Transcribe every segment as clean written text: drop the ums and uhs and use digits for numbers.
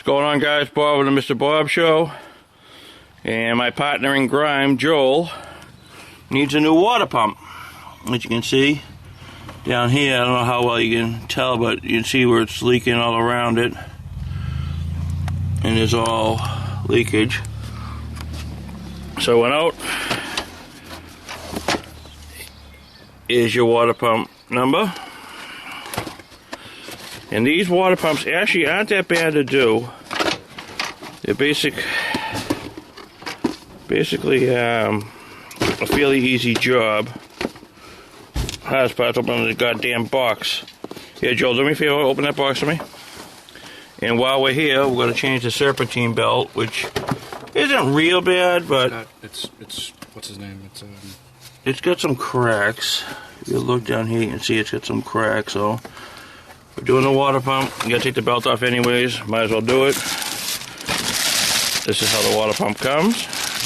Going on, guys? Bob with the Mr. Bob Show. And my partner in crime, Joel, needs a new water pump. As you can see down here, I don't know how well you can tell, but you can see where it's leaking all around it. And there's all leakage. So I went out. Here's your water pump number. And these water pumps actually aren't that bad to do. They're basically a fairly easy job. Hardest part's opening the goddamn box. Yeah, Joel, do me a favor, open that box for me. And while we're here, we're going to change the serpentine belt, which isn't real bad, but it's what's his name? It's got some cracks. If you look down here, you can see it's got some cracks. So we're doing the water pump. You got to take the belt off anyways. Might as well do it. This is how the water pump comes.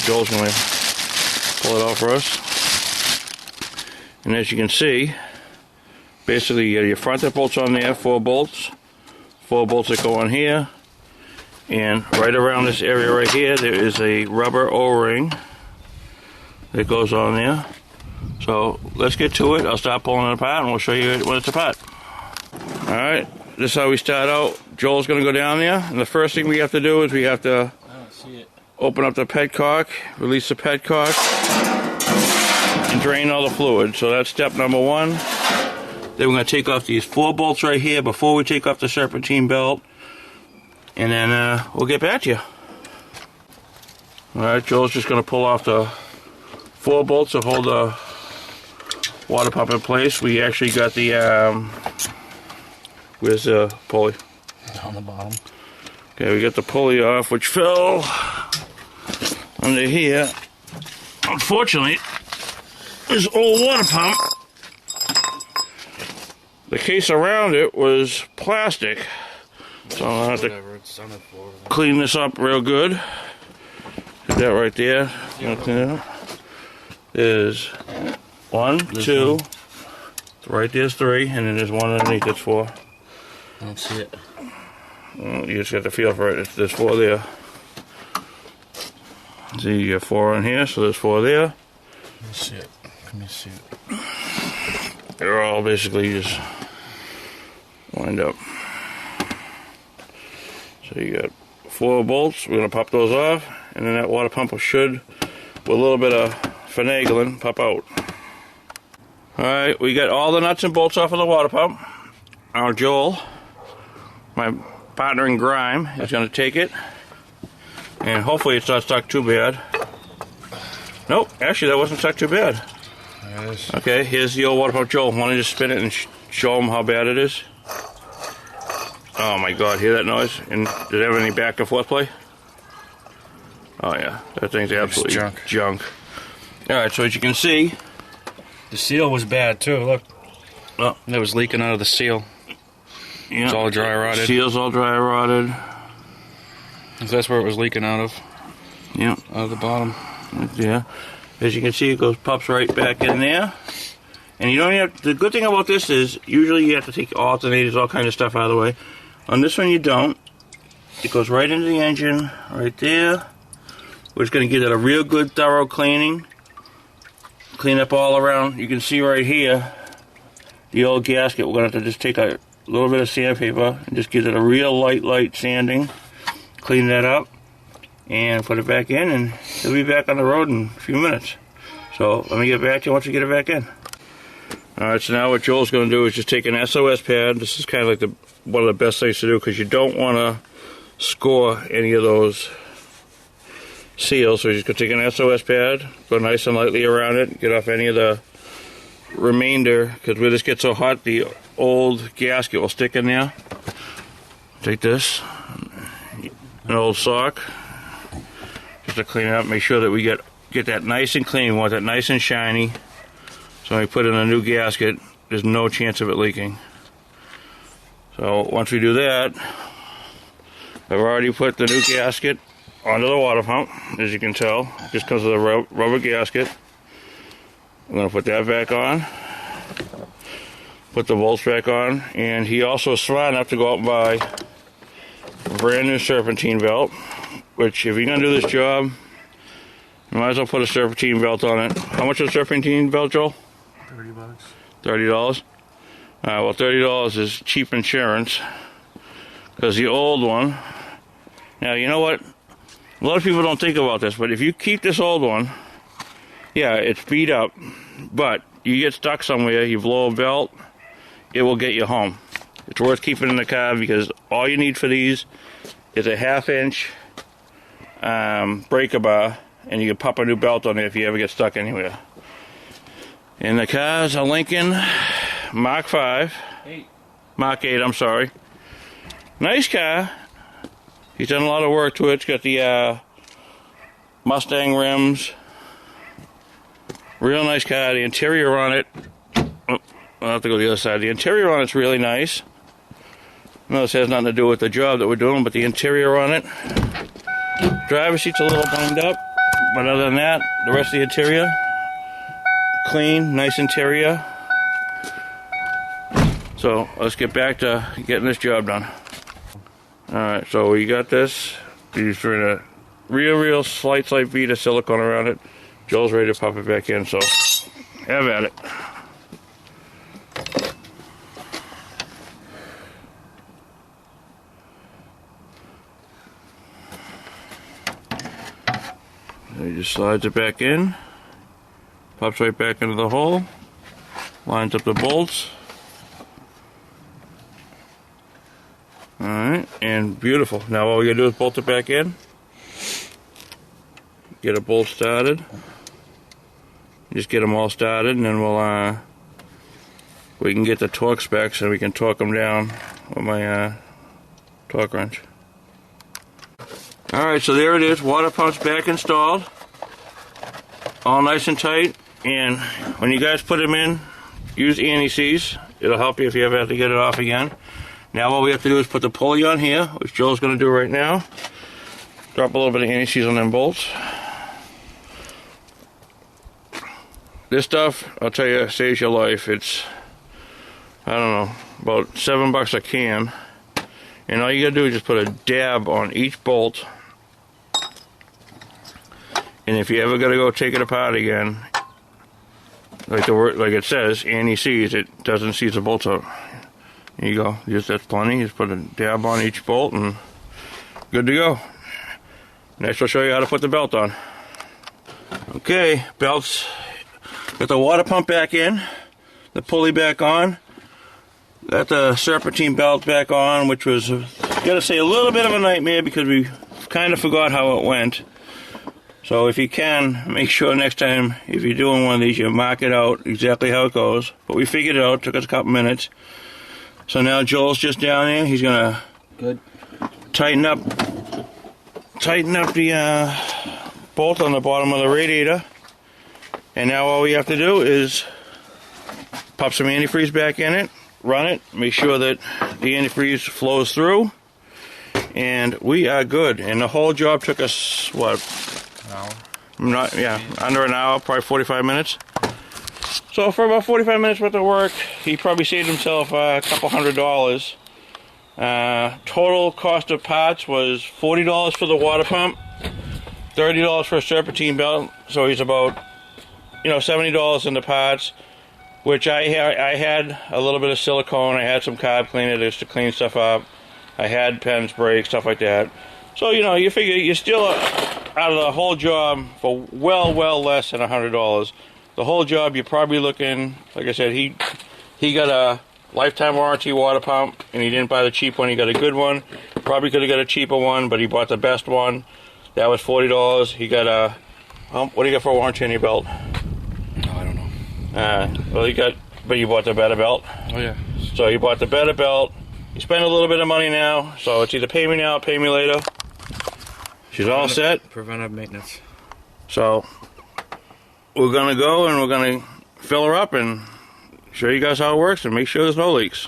Joel's going to pull it off for us. And as you can see, basically you got your front that bolts on there, 4 bolts. 4 bolts that go on here. And right around this area right here, there is a rubber O-ring that goes on there. So let's get to it. I'll start pulling it apart and we'll show you when it's apart. Alright, this is how we start out. Joel's going to go down there. And the first thing we have to do is we have to open up the petcock, release the petcock, and drain all the fluid. So that's step number 1. Then we're going to take off these 4 bolts right here before we take off the serpentine belt. And then we'll get back to you. Alright, Joel's just going to pull off the 4 bolts that hold the water pump in place. We actually got the, where's the pulley? On the bottom. Okay, we got the pulley off, which fell under here. Unfortunately, this old water pump, the case around it was plastic. So I'll have to clean this up real good. Put that right there. There's 1, 2, right there's 3, and then there's 1 underneath. It's 4. I don't see it. Well, you just got to feel for it. There's 4 there. See, you got 4 in here, so there's 4 there. Let me see it. Let me see it. They're all basically just lined up. So you got 4 bolts. We're going to pop those off, and then that water pump should, with a little bit of finagling, pop out. Alright, we got all the nuts and bolts off of the water pump. Now Joel, my partner in grime, is going to take it, and hopefully it's not stuck too bad. Nope, actually that wasn't stuck too bad. Yes. Okay, here's the old water pump. Joel, want to just spin it and show them how bad it is? Oh my God, hear that noise? And did it have any back and forth play? Oh yeah, that thing's absolutely junk. Alright, so as you can see, the seal was bad too, look. Oh, it was leaking out of the seal. Yeah, it's all dry rotted. Seal's all dry rotted. So that's where it was leaking out of. Yeah. Out of the bottom. Yeah. As you can see, it pops right back in there. And you don't have, the good thing about this is, usually you have to take alternators, all kind of stuff out of the way. On this one you don't. It goes right into the engine, right there. We're just going to give it a real good thorough cleaning. Clean up all around. You can see right here, the old gasket. We're going to have to just take a little bit of sandpaper and just give it a real light sanding. Clean that up and put it back in, and it'll be back on the road in a few minutes. So let me get back to you once we get it back in. Alright, so now what Joel's going to do is just take an SOS pad. This is kind of like one of the best things to do because you don't want to score any of those seals. So you're just going to take an SOS pad, go nice and lightly around it, get off any of the remainder, because where this gets so hot, the old gasket will stick in there. Take this, an old sock, just to clean it up, make sure that we get that nice and clean. We want that nice and shiny. So when we put in a new gasket, there's no chance of it leaking. So once we do that, I've already put the new gasket onto the water pump, as you can tell. It just comes with a rubber gasket. I'm going to put that back on. Put the bolts back on. And he also is smart enough to go out and buy brand new serpentine belt, which if you're going to do this job, you might as well put a serpentine belt on it. How much is a serpentine belt, Joel? $30. $30? Well, $30 is cheap insurance, because the old one, now you know what, a lot of people don't think about this, but if you keep this old one, yeah, it's beat up, but you get stuck somewhere, you blow a belt, it will get you home. It's worth keeping in the car, because all you need for these is a 1/2 inch breaker bar, and you can pop a new belt on it if you ever get stuck anywhere. And the car is a Lincoln Mark 5. Mark 8, I'm sorry. Nice car. He's done a lot of work to it. It's got the Mustang rims. Real nice car. The interior on it, oh, I'll have to go to the other side. The interior on it's really nice. I know this has nothing to do with the job that we're doing, but the interior on it, driver's seat's a little banged up, but other than that, the rest of the interior, clean, nice interior. So let's get back to getting this job done. Alright, so we got this. He's doing a real slight bead of silicone around it. Joel's ready to pop it back in, so have at it. He just slides it back in, pops right back into the hole, lines up the bolts. Alright, and beautiful. Now all we gotta do is bolt it back in, get a bolt started, just get them all started, and then we can get the torque specs and we can torque them down with my torque wrench. Alright, so there it is, water pump's back installed, all nice and tight, and when you guys put them in, use anti-seize. It'll help you if you ever have to get it off again. Now what we have to do is put the pulley on here, which Joel's going to do right now. Drop a little bit of anti-seize on them bolts. This stuff, I'll tell you, saves your life. It's, I don't know, about $7 a can. And all you gotta do is just put a dab on each bolt. And if you ever gotta go take it apart again, like it says, anti-seize, it doesn't seize the bolts out. There you go. That's plenty. Just put a dab on each bolt and good to go. Next we'll show you how to put the belt on. Okay, belts. Got the water pump back in, the pulley back on. Got the serpentine belt back on, which was, gotta say, a little bit of a nightmare because we kind of forgot how it went. So if you can, make sure next time, if you're doing one of these, you mark it out exactly how it goes. But we figured it out, took us a couple minutes. So now Joel's just down there, he's gonna tighten up the bolt on the bottom of the radiator. And now all we have to do is pop some antifreeze back in it, run it, make sure that the antifreeze flows through, and we are good. And the whole job took us, what? An hour? Under an hour, probably 45 minutes. So for about 45 minutes worth of work, he probably saved himself a couple $100. Total cost of parts was $40 for the water pump, $30 for a serpentine belt, so he's about, $70 in the parts, which I had a little bit of silicone, I had some carb cleaner just to clean stuff up, I had pens, brakes, stuff like that. So, you figure you're still out of the whole job for well less than $100. The whole job, you're probably looking, like I said, he got a lifetime warranty water pump, and he didn't buy the cheap one, he got a good one. Probably could have got a cheaper one, but he bought the best one. That was $40. He got a, what do you got for a warranty on your belt? Oh, I don't know. But you bought the better belt. Oh yeah. So you bought the better belt. You spend a little bit of money now, so it's either pay me now or pay me later. She's all set. Preventive maintenance. So we're gonna go and we're gonna fill her up and show you guys how it works and make sure there's no leaks.